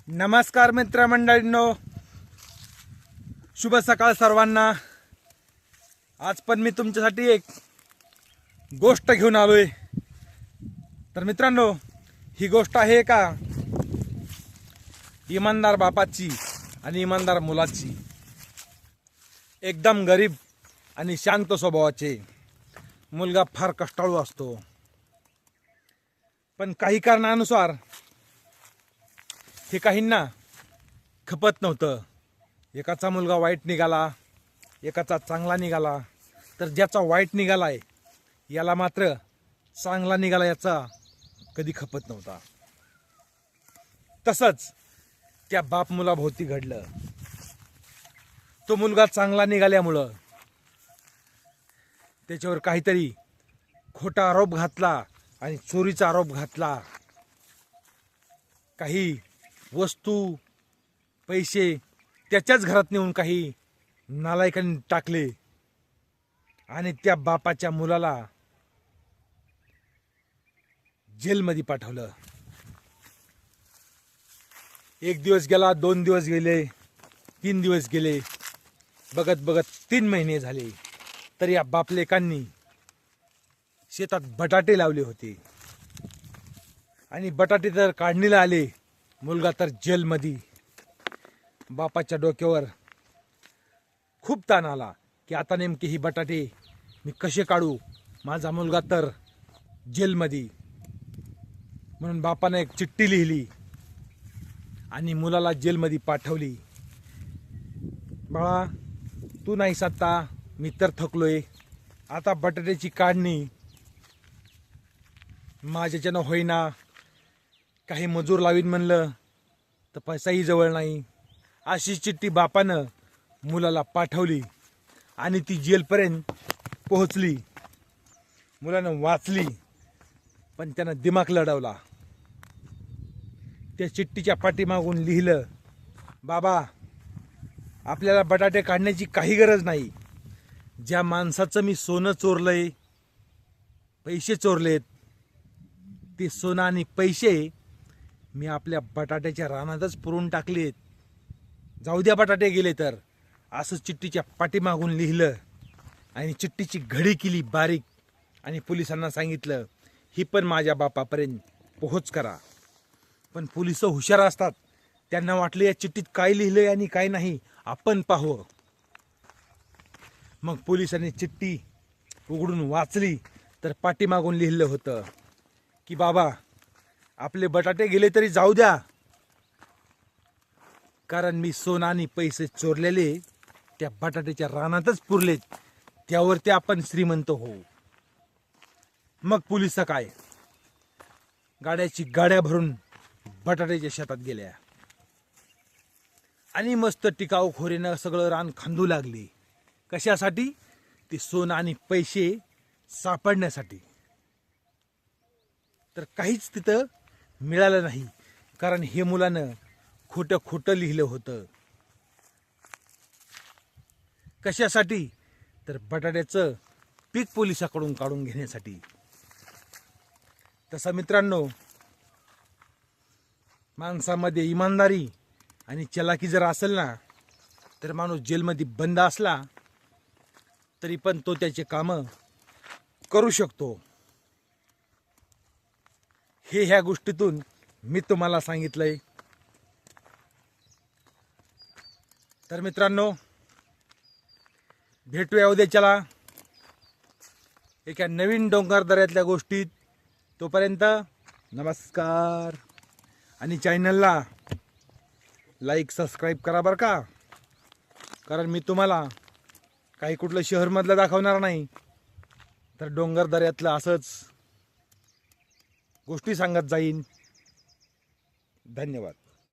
नमस्कार मित्रमंडळींनो, शुभ सकाळ सर्वांना। आज पण मी तुमच्यासाठी एक गोष्ट घेऊन आलोय। तर मित्रांनो, ही गोष्ट आहे का इमानदार बापाची आणि इमानदार मुलाची। एकदम गरीब आणि शांत स्वभावाचे मुलगा फार कष्टाळू असतो, पण काही कारणानुसार हे काहींना खपत नव्हतं। एकाचा मुलगा वाईट निघाला, एकाचा चांगला निघाला, तर ज्याचा वाईट निघालाय याला मात्र चांगला निघाला याचा कधी खपत नव्हता। तसंच त्या बाप मुलाभोवती घडलं। तो मुलगा चांगला निघाल्यामुळं त्याच्यावर काहीतरी खोटा आरोप घातला आणि चोरीचा आरोप घातला। काही वस्तू पैसे त्याच्याच घरात नेऊन काही नालायकांनी टाकले आणि त्या बापाच्या मुलाला जेलमध्ये पाठवलं। एक दिवस गेला, 2 दिवस गेले, 3 दिवस गेले, बघत बघत 3 महिने झाले। तर या बापलेकांनी शेतात बटाटे लावले होते आणि बटाटे तर काढणीला आले, मुलगा तर जेलमध्ये। बापाच्या डोक्यावर खूप ताण आला की आता नेमके ही बटाटे मी कसे काढू, माझा मुलगा तर जेलमध्ये। म्हणून बापाने एक चिठ्ठी लिहिली आणि मुलाला जेलमध्ये पाठवली। बाळा, तू नाहीस आता, मी तर थकलोय, आता बटाट्याची काढणी माझ्याच्यानं होईना। काही मजूर लावीन म्हणलं तर पैसाही जवळ नाही। अशी चिठ्ठी बापानं मुलाला पाठवली आणि ती जेलपर्यंत पोहोचली। मुलानं वाचली, पण त्यानं दिमाग लढवला। त्या चिठ्ठीच्या पाठीमागून लिहिलं, बाबा, आपल्याला बटाटे काढण्याची काही गरज नाही। ज्या माणसाचं मी सोनं चोरलंय, पैसे चोरलेत, ते सोनं आणि पैसे मी आपल्या बटाट्याच्या रानातच पुरून टाकलेत। जाऊ द्या बटाटे गेले तर, असं चिठ्ठीच्या पाठीमागून लिहिलं आणि चिठ्ठीची घडी केली बारीक आणि पोलिसांना सांगितलं ही पण माझ्या बापापर्यंत पोहोच करा। पण पोलिस हुशार असतात, त्यांना वाटलं या चिठ्ठीत काय लिहिलंय आणि काय नाही, आपण पाहू। मग पोलिसांनी चिठ्ठी उघडून वाचली तर पाठीमागून लिहिलं होतं की बाबा, आपले बटाटे गेले तरी जाऊ द्या, कारण मी सोनं आणि पैसे चोरलेले त्या बटाट्याच्या रानातच पुरलेत, त्यावरती आपण श्रीमंत होऊ। मग पोलिस काय गाड्याची गाड्या भरून बटाट्याच्या शेतात गेल्या आणि मस्त टिकाऊ खोरीनं सगळं रान खांदू लागले। कशासाठी? ते सोनं आणि पैसे सापडण्यासाठी। तर काहीच तिथं मिळालं नाही, कारण हे मुलानं खोटं खोटं लिहिलं होतं। कशासाठी? तर बटाट्याचं पीक पोलिसाकडून काढून घेण्यासाठी। तसं मित्रांनो, माणसामध्ये इमानदारी आणि चलाकी जर असेल ना, तर माणूस जेलमध्ये बंद असला तरी पण तो त्याचे कामं करू शकतो। हे ह्या गोष्टीतून मी तुम्हाला सांगितलंय। तर मित्रांनो, भेटूया उद्याच्याला एका नवीन डोंगर दऱ्यातल्या गोष्टीत। तोपर्यंत नमस्कार, आणि चॅनलला लाईक सबस्क्राईब करा बरं का, कारण मी तुम्हाला काही कुठलं शहरमधलं दाखवणार नाही, तर डोंगर दऱ्यातलं असंच गोष्टी सांगत जाईन। धन्यवाद।